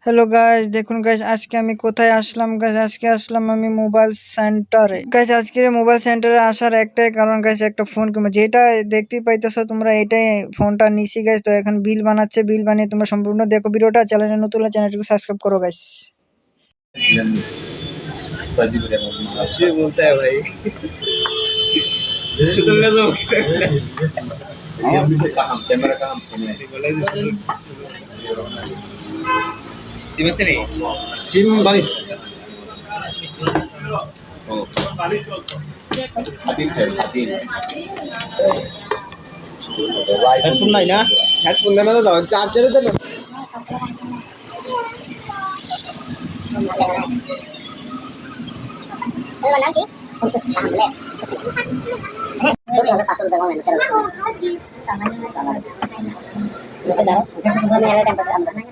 Hello guys, দেখুন guys আজকে আমি কোথায় আসলাম গাইস। আজকে আসলাম আমি মোবাইল সেন্টারে গাইস। আজকের মোবাইল সেন্টারে আসার একটাই কারণ গাইস, একটা ফোন যেটা দেখতেই পাইতেছো তোমরা, এটাই ফোনটা নিছি গাইস। তো এখন বিল বানাচ্ছে, বিল বানিয়ে তোমরা সম্পূর্ণ দেখো ভিডিওটা। চ্যানেলে নতুন হলে চ্যানেলটিকে সাবস্ক্রাইব করো গাইস। बोलता है भाई कैमरा का सिम से नहीं सिम बाली हेडफोन नहीं ना, हेडफोन देना तो चार्जर दे ना। नाम की संतोष सामले तो क्या पास रुपए में तेरा